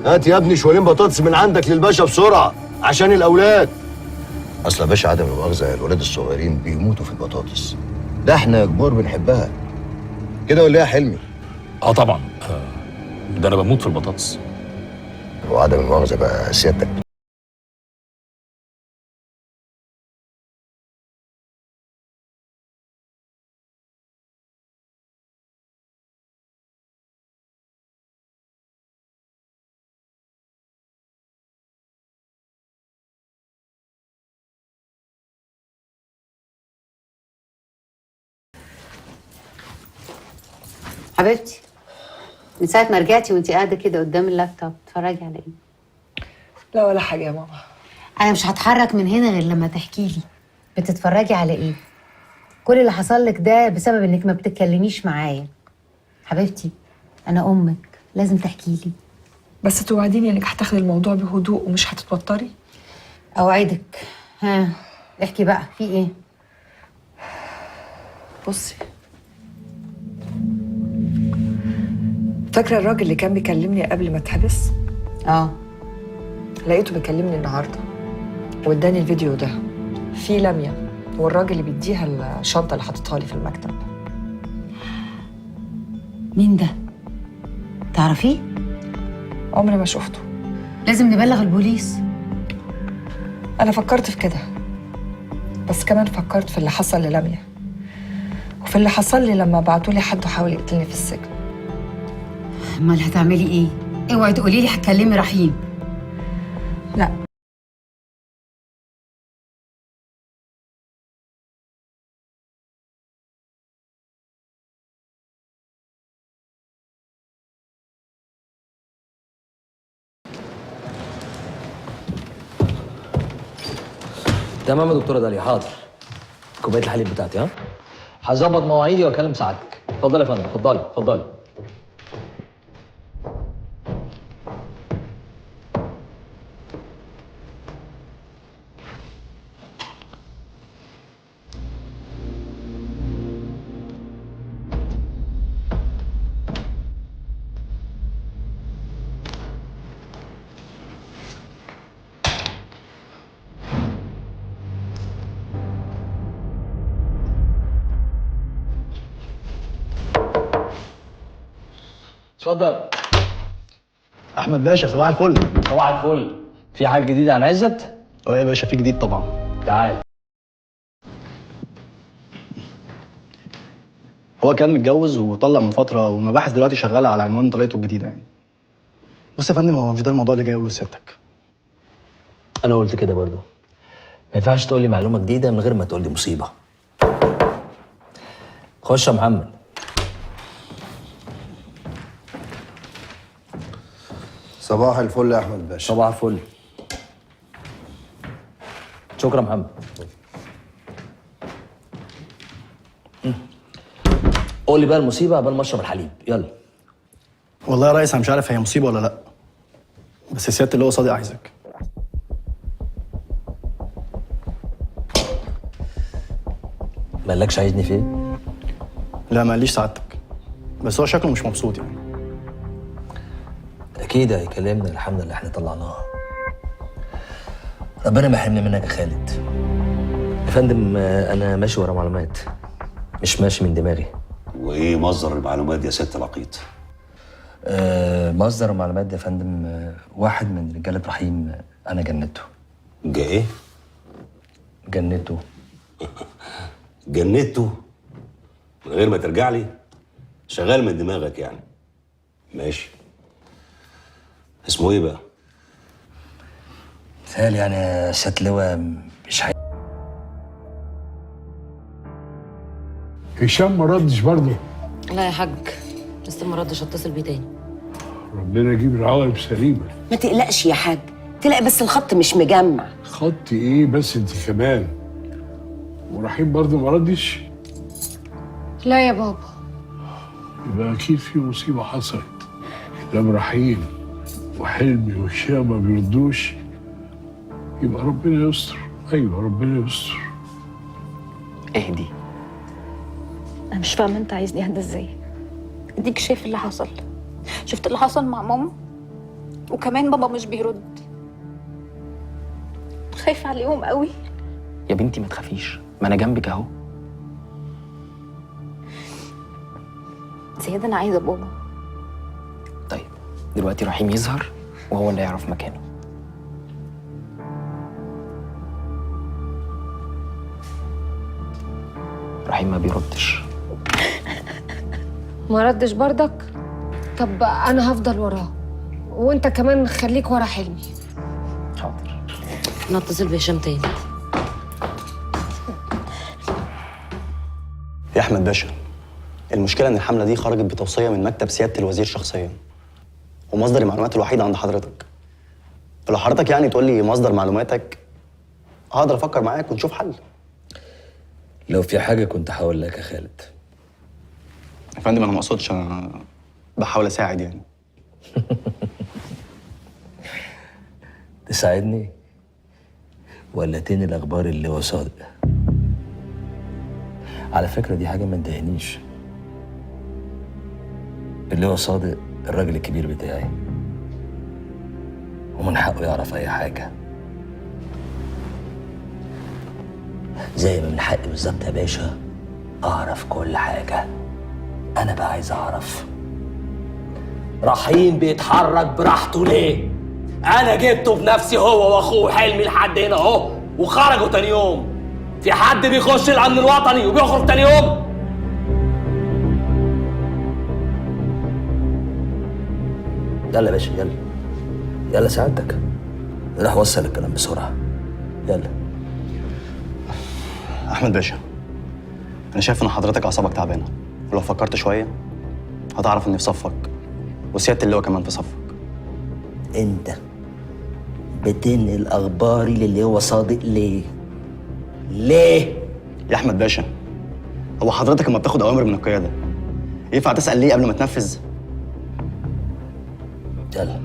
هات يا ابني شوالين بطاطس من عندك للباشا بسرعه عشان الاولاد. اصل يا باشا عدم المؤاخذه الولاد الصغيرين بيموتوا في البطاطس، ده احنا كبار بنحبها كده ولا ايه يا حلمي؟ طبعا. ده انا بموت في البطاطس. وعدم المؤاخذه بقى سيادتك حبيبتي، من ساعة ما رجعتي وانتي قاعدة كده قدام اللابتوب بتتفرجي على ايه؟ لا ولا حاجة يا ماما. أنا مش هتحرك من هنا غير لما تحكي لي بتتفرجي على ايه؟ كل اللي حصل لك ده بسبب انك ما بتتكلميش معايا. حبيبتي أنا أمك، لازم تحكي لي. بس توعديني انك هتاخدي الموضوع بهدوء ومش هتتوتري؟ أوعدك. ها احكي بقى، في ايه؟ بصي، فاكرة الراجل اللي كان بيكلمني قبل ما اتحبس؟ لقيته بيكلمني النهارده واداني الفيديو ده فيه لميا والراجل اللي بيديها الشنطة اللي حاططها لي في المكتب. مين ده؟ تعرفيه؟ عمري ما شفته. لازم نبلغ البوليس. أنا فكرت في كده، بس كمان فكرت في اللي حصل للميا وفي اللي حصل لي لما بعتولي حد وحاول يقتلني في السجن. امال هتعملي ايه؟ اوعي تقولي لي هتكلمي رحيم. لا، تمام يا دكتوره داليا، حاضر. كوبايه الحليب بتاعتي. هظبط مواعيدي واكلم سعادتك. اتفضلي يا فندم، اتفضلي اتفضلي. اتفضل. احمد باشا، صباح الفل. صباح الفل. في حاجه جديده عن عزت؟ اه يا باشا، في جديد طبعا. تعال. هو كان متجوز وطلق من فتره، والمباحث دلوقتي شغاله على عنوان طليقته الجديده يعني. بص يا فندم، هو مش ده الموضوع اللي جاي اقوله لسيادتك. انا قلت كده برضه. ما ينفعش تقول لي معلومه جديده من غير ما تقول لي مصيبه. خش يا محمد. صباح الفل يا احمد باشا. صباح الفل. شكرا يا محمد. قول لي بقى المصيبه قبل ما اشرب الحليب، يلا. والله يا ريس انا مش عارف هي مصيبه ولا لا، بس سياده اللي هو صادق عايزك. مالكش عايزني فين؟ لا ما قاليش سعادتك، بس هو شكله مش مبسوط يعني. اكيد هيكلمنا الحمد لله احنا طلعناها. ربنا ما يحرمني منك يا خالد. يا فندم انا ماشي ورا معلومات، مش ماشي من دماغي. وايه مصدر المعلومات دي يا ست لقيط؟ مصدر المعلومات دي يا فندم واحد من رجاله رحيم انا جنته. ايه؟ جنته. جنته؟ من غير ما ترجع لي؟ شغال من دماغك يعني. ماشي. اسمه ايه بقى؟ مثال يعني يا سيادة اللواء مش هشام ما ردش برضه. لا يا حاج، لسه ما ردش، اتصل بيه تاني. ربنا يجيب العواقب سليمه. ما تقلقش يا حاج، تلاقي بس الخط مش مجمع. خط ايه بس انت كمان؟ ورحيم برضه ما ردش؟ لا يا بابا. يبقى اكيد في مصيبه حصلت. لما رحيم وحلمي وهشام ما بيردوش يبقى ربنا يستر. ايوه ربنا يستر. اهدي. انا مش فاهمه انت عايزني اهدى ازاي؟ اديك شايف اللي حصل، شفت اللي حصل مع ماما وكمان بابا مش بيرد. خايفة عليهم قوي. يا بنتي ما تخافيش، ما انا جنبك اهو. زياد انا عايزة بابا. طيب دلوقتي رحيم يظهر وهو اللي يعرف مكانه. رحيم ما بيردش. ما ردش برضك؟ طب انا هفضل وراه وانت كمان خليك ورا حلمي. حاضر. انا اتصل بهشام تاني. يا احمد باشا، المشكله ان الحمله دي خرجت بتوصيه من مكتب سياده الوزير شخصيا، ومصدر المعلومات الوحيد عند حضرتك. فلو حضرتك يعني تقول لي مصدر معلوماتك هقدر افكر معاك ونشوف حل. لو في حاجه كنت هقول لك يا خالد. يا فندم انا ما اقصدش، انا بحاول اساعد يعني. تساعدني ولا تنقل الاخبار اللي هو صادق؟ على فكره دي حاجه ما تضايقنيش. اللي هو صادق الراجل الكبير بتاعي، ومن حقه يعرف اي حاجه، زي ما من حقي بالظبط يا باشا اعرف كل حاجه. انا بقى عايز اعرف رحيم بيتحرك براحته ليه؟ انا جبته بنفسي هو واخوه حلمي لحد هنا اهو، وخرجوا تاني يوم. في حد بيخش الامن الوطني وبيخرج تاني يوم؟ يلا يا باشا يلا يلا سعادتك، راح وصل الكلام بسرعه. يلا. احمد باشا، انا شايف ان حضرتك اعصابك تعبانه، ولو فكرت شويه هتعرف اني في صفك، وسياده اللواء كمان في صفك. انت بتنقل اخباري للي هو صادق ليه؟ ليه؟ يا احمد باشا، هو حضرتك لما بتاخد اوامر من القياده ينفع تسال ليه قبل ما تنفذ؟ يلا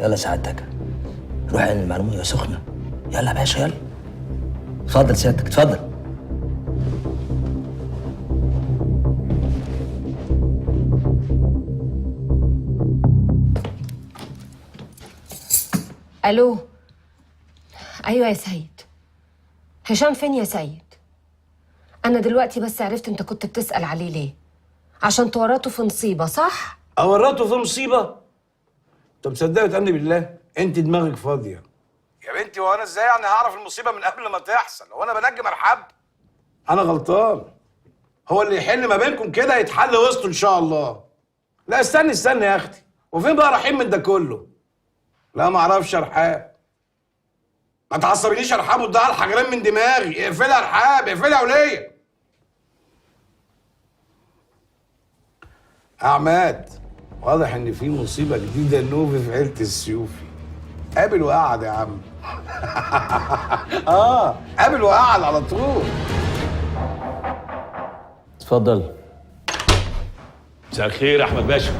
يلا سعادتك، روح انقل المعلومه يا سخنه. يلا يا باشا يلا. اتفضل سيادتك اتفضل. الو. ايوه يا سيد. هشام فين يا سيد؟ انا دلوقتي بس عرفت انت كنت بتسأل عليه ليه. عشان تورطه في نصيبه صح؟ اورطه في مصيبه؟ طب تصدقي وتامني بالله انت دماغك فاضيه يا بنتي. وانا ازاي يعني هعرف المصيبه من قبل ما تحصل؟ هو انا بنجم ارحب؟ انا غلطان. هو اللي يحل ما بينكم كده يتحل وسطه ان شاء الله. لا استني استني يا اختي، وفين بقى رحيم من ده كله؟ لا ما اعرفش ارحاب. ما تعصبنيش ارحاب وتضيع الحجرين من دماغي. اقفلها يا ارحاب، اقفلها يا وليه. عماد، واضح ان في مصيبه جديده نوفي في عيله السيوفي. قابل وقعد يا عم. قابل وقعد على طول. اتفضل. مساء الخير يا احمد باشا.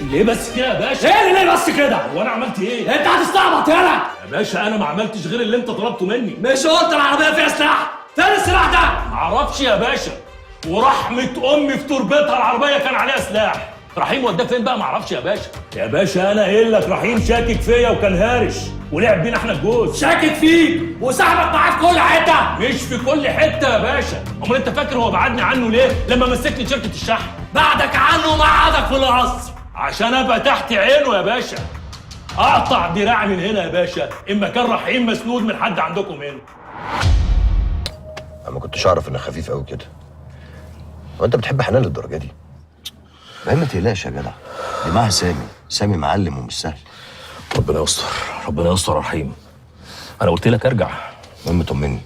ليه بس كده يا باشا؟ ايه ليه بس كده؟ هو انا عملت ايه؟ انت هتستعبط يالا يا باشا انا ما عملتش غير اللي انت طلبته مني. مش قلت العربيه فيها سلاح؟ فين السلاح ده؟ معرفش يا باشا، ورحمة امي في تربتها العربيه كان عليها سلاح. رحيم وداه فين بقى معرفش يا باشا. يا باشا انا قايل لك رحيم شاكك فيا وكان هارش ولعب بينا احنا الجوز. شاكك فيك وصاحبك معاه في كل حته. مش في كل حته يا باشا. امال انت فاكر هو بعدني عنه ليه لما مسكني شركه الشحن؟ بعدك عنه ومقعدك في القصر عشان ابقى تحت عينه يا باشا. اقطع دراعي من هنا يا باشا اما كان رحيم مسنود من حد عندكم هنا. انا ما كنتش اعرف انك خفيف قوي كده. هو انت بتحب حنان للدرجه دي؟ ما تقلقش يا جدع، دي معاها سامي معلم ومش سهل. ربنا يستر ربنا يستر يا رحيم. انا قلت لك ارجع. المهم طمني،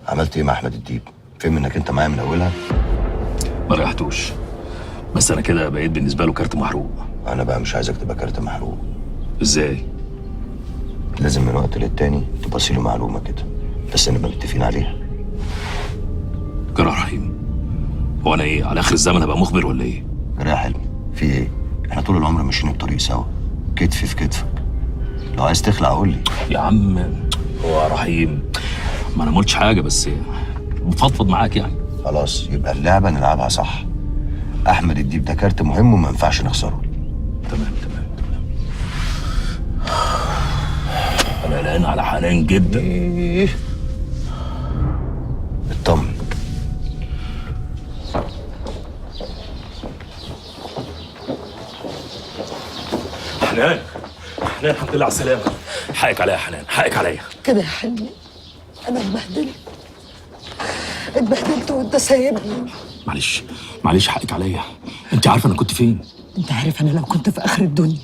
عملت ايه مع احمد الديب؟ فهم انك انت معايا من اولها؟ ما ريحتوش، بس انا كده بقيت بالنسبه له كارت محروق. انا بقى مش عايزك تبقى كارت محروق. ازاي؟ لازم من وقت للتاني تبصي له معلومه كده، بس نبقى متفقين عليها. جرى رحيم، هو انا ايه على اخر الزمن هبقى مخبر ولا ايه؟ جرى يا حلمي، في ايه؟ احنا طول العمر ماشيين الطريق سوا، كتفي في كتفك. لو عايز تخلع قول لي. يا عم هو رحيم، ما انا ما قلتش حاجه بس بفضفض معاك يعني. خلاص يبقى اللعبه نلعبها صح. احمد الديب ده كارت مهم وما ينفعش نخسره. تمام. انا قلقان على حنان جدا. اطمن. حنان الحمد لله على السلامه. حقك عليا يا حنان، حقك عليا. كده يا حلمي، انا اتبهدلت وانت سايبني. معلش حقك عليا. انت عارفه انا كنت فين؟ انت عارف انا لو كنت في اخر الدنيا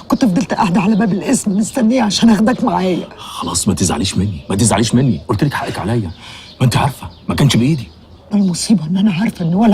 كنت فضلت قاعده على باب القسم مستنيه عشان اخدك معايا. خلاص ما تزعليش مني، قلت لك حقك عليا. ما انت عارفه ما كانش بايدي. المصيبه ان انا عارفه ان ولا